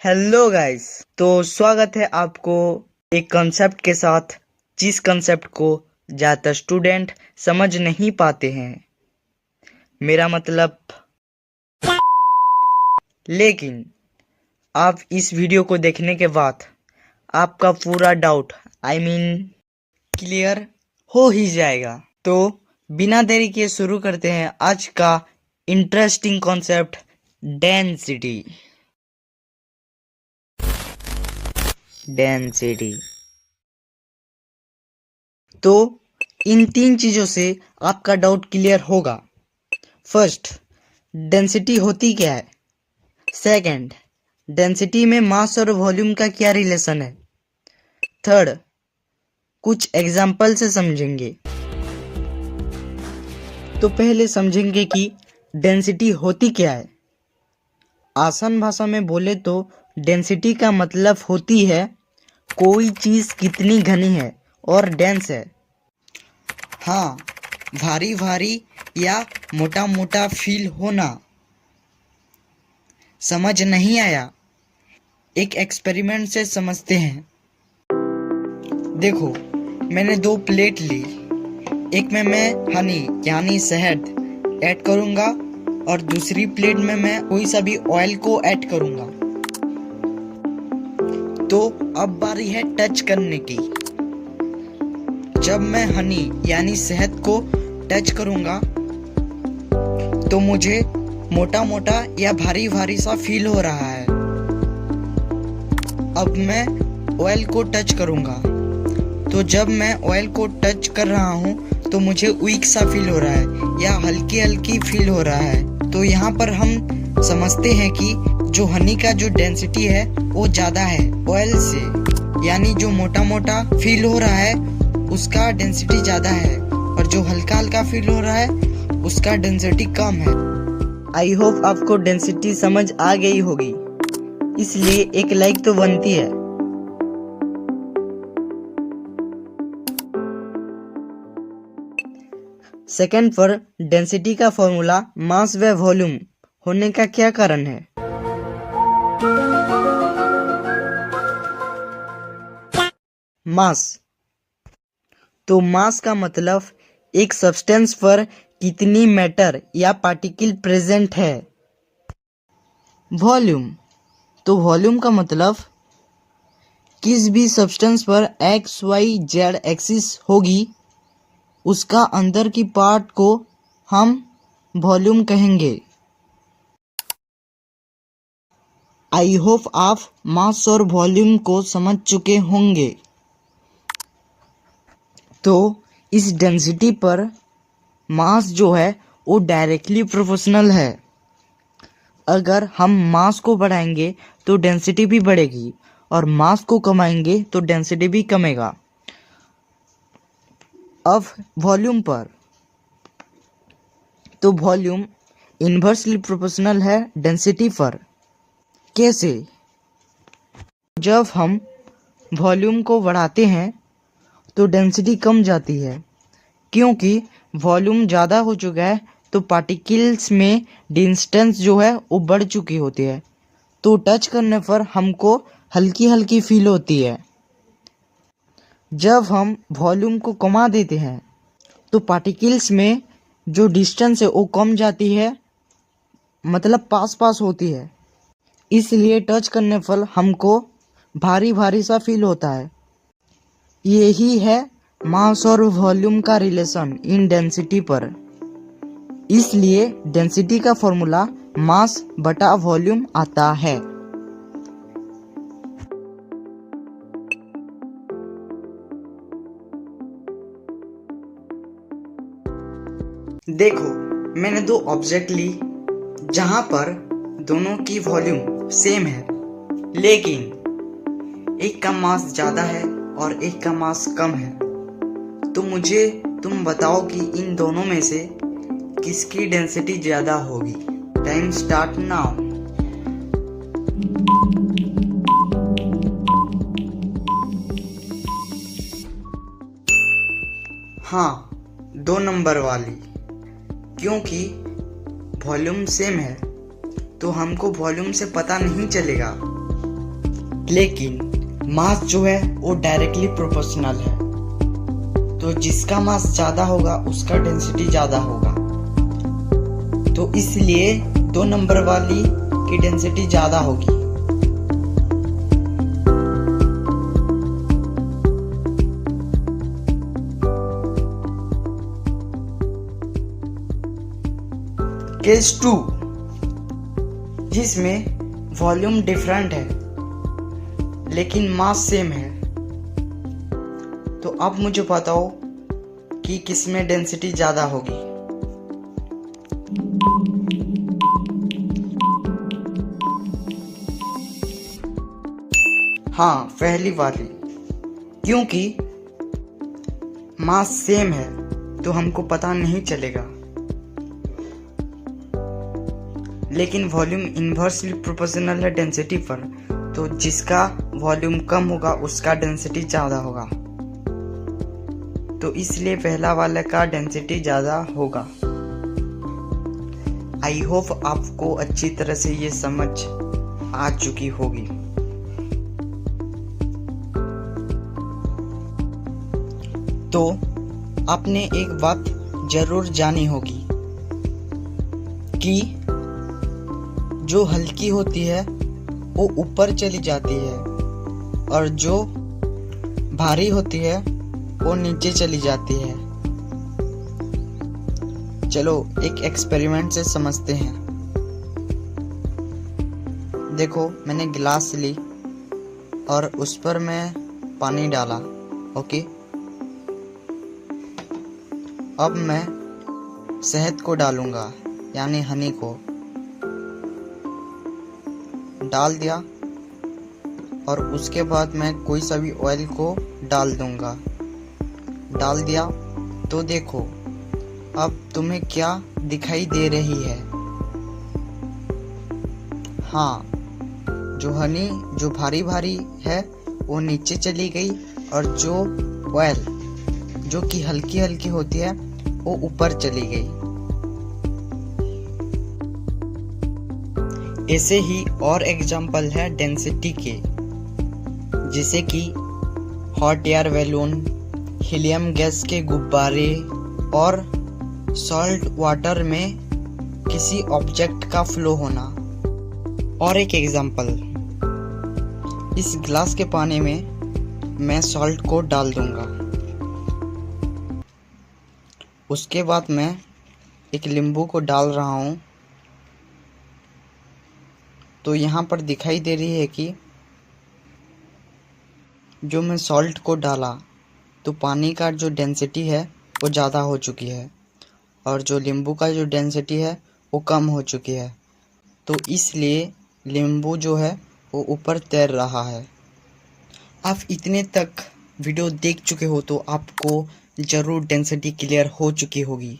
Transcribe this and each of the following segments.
Hello guys. तो स्वागत है आपको एक कॉन्सेप्ट के साथ, जिस कॉन्सेप्ट को ज़्यादातर स्टूडेंट समझ नहीं पाते हैं। मेरा मतलब, लेकिन आप इस वीडियो को देखने के बाद आपका पूरा डाउट क्लियर हो ही जाएगा। तो बिना देरी के शुरू करते हैं आज का इंटरेस्टिंग कॉन्सेप्ट, डेंसिटी। तो इन तीन चीजों से आपका डाउट क्लियर होगा। फर्स्ट, डेंसिटी होती क्या है। सेकंड, डेंसिटी में मास और वॉल्यूम का क्या रिलेशन है। थर्ड, कुछ एग्जाम्पल से समझेंगे। तो पहले समझेंगे कि डेंसिटी होती क्या है। आसान भाषा में बोले तो डेंसिटी का मतलब होती है कोई चीज कितनी घनी है और डेंस है। हाँ, भारी भारी या मोटा मोटा फील होना। समझ नहीं आया? एक एक्सपेरिमेंट से समझते हैं। देखो, मैंने दो प्लेट ली। एक में मैं हनी यानी शहद ऐड करूंगा और दूसरी प्लेट में मैं कोई सा भी ऑयल को ऐड करूंगा। तो अब बारी है टच करने की। जब मैं हनी यानी शहद को टच करूंगा तो मुझे मोटा मोटा या भारी भारी सा फील हो रहा है। अब मैं ऑयल को टच करूंगा तो जब मैं ऑयल को टच कर रहा हूं तो मुझे वीक सा फील हो रहा है या हल्की हल्की फील हो रहा है। तो यहाँ पर हम समझते हैं कि जो हनी का जो डेंसिटी है वो ज़्यादा है ऑयल से, यानी जो मोटा मोटा फील हो रहा है उसका डेंसिटी ज़्यादा है और जो हल्का हल्का फील हो रहा है उसका डेंसिटी कम है। आई होप आपको डेंसिटी समझ आ गई होगी, इसलिए एक लाइक तो बनती है। सेकंड पर, डेंसिटी का फॉर्मूला मास व वॉल्यूम होने का क्या कारण है। मास, तो मास का मतलब एक सब्सटेंस पर कितनी मैटर या पार्टिकल प्रेजेंट है। वॉल्यूम, तो वॉल्यूम का मतलब किस भी सब्सटेंस पर एक्स वाई जेड एक्सिस होगी उसका अंदर की पार्ट को हम वॉल्यूम कहेंगे। आई होप आप मास और वॉल्यूम को समझ चुके होंगे। तो इस डेंसिटी पर मास जो है वो डायरेक्टली प्रोपोर्शनल है। अगर हम मास को बढ़ाएंगे तो डेंसिटी भी बढ़ेगी और मास को कमाएंगे तो डेंसिटी भी कमेगा। अब वॉल्यूम पर, तो वॉल्यूम इन्वर्सली प्रोपोर्शनल है डेंसिटी पर। कैसे? जब हम वॉल्यूम को बढ़ाते हैं तो डेंसिटी कम जाती है, क्योंकि वॉल्यूम ज़्यादा हो चुका है तो पार्टिकल्स में डिस्टेंस जो है वो बढ़ चुकी होती है। तो टच करने पर हमको हल्की हल्की फील होती है। जब हम वॉल्यूम को कमा देते हैं तो पार्टिकल्स में जो डिस्टेंस है वो कम जाती है, मतलब पास पास होती है। इसलिए टच करने पर हमको भारी भारी सा फील होता है। यही है मास और वॉल्यूम का रिलेशन इन डेंसिटी पर। इसलिए डेंसिटी का फॉर्मूला मास बटा वॉल्यूम आता है। देखो, मैंने दो ऑब्जेक्ट ली जहां पर दोनों की वॉल्यूम सेम है, लेकिन एक का मास ज़्यादा है और एक का मास कम है। तो मुझे तुम बताओ कि इन दोनों में से किसकी डेंसिटी ज़्यादा होगी। Time start now. हाँ, 2 नंबर वाली, क्योंकि वॉल्यूम सेम है तो हमको वॉल्यूम से पता नहीं चलेगा लेकिन मास जो है वो डायरेक्टली प्रोपोर्शनल है। तो जिसका मास ज़्यादा होगा उसका डेंसिटी ज़्यादा होगा। तो इसलिए 2 नंबर वाली की डेंसिटी ज़्यादा होगी। केस 2 जिसमें वॉल्यूम डिफरेंट है लेकिन मास सेम है। तो अब मुझे बताओ कि किसमें डेंसिटी ज़्यादा होगी। हाँ, पहली वाली, क्योंकि मास सेम है तो हमको पता नहीं चलेगा। लेकिन वॉल्यूम इन्वर्सली प्रोपोर्शनल है डेंसिटी पर, तो जिसका वॉल्यूम कम होगा उसका डेंसिटी ज़्यादा होगा। तो इसलिए पहला वाला का डेंसिटी ज़्यादा होगा। आई होप आपको अच्छी तरह से ये समझ आ चुकी होगी। तो आपने एक बात जरूर जानी होगी कि जो हल्की होती है वो ऊपर चली जाती है और जो भारी होती है वो नीचे चली जाती है। चलो एक एक्सपेरिमेंट से समझते हैं। देखो, मैंने गिलास ली और उस पर मैं पानी डाला। ओके, अब मैं शहद को डालूंगा, यानी हनी को डाल दिया और उसके बाद मैं कोई सा भी ऑयल को डाल दूंगा। डाल दिया तो देखो अब तुम्हें क्या दिखाई दे रही है। हाँ, जो हनी जो भारी भारी है वो नीचे चली गई और जो ऑयल जो कि हल्की हल्की होती है वो ऊपर चली गई। ऐसे ही और एग्जाम्पल है डेंसिटी के, जैसे कि hot air balloon, helium gas के गुब्बारे और सॉल्ट वाटर में किसी ऑब्जेक्ट का फ्लो होना। और एक एग्जाम्पल, इस गिलास के पानी में मैं सॉल्ट को डाल दूंगा। उसके बाद मैं एक नींबू को डाल रहा हूँ। तो यहाँ पर दिखाई दे रही है कि जो मैं सॉल्ट को डाला तो पानी का जो डेंसिटी है वो ज़्यादा हो चुकी है और जो नींबू का जो डेंसिटी है वो कम हो चुकी है। तो इसलिए नींबू जो है वो ऊपर तैर रहा है। आप इतने तक वीडियो देख चुके हो तो आपको ज़रूर डेंसिटी क्लियर हो चुकी होगी।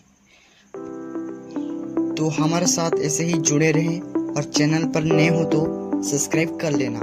तो हमारे साथ ऐसे ही जुड़े रहें और चैनल पर नए हो तो सब्सक्राइब कर लेना।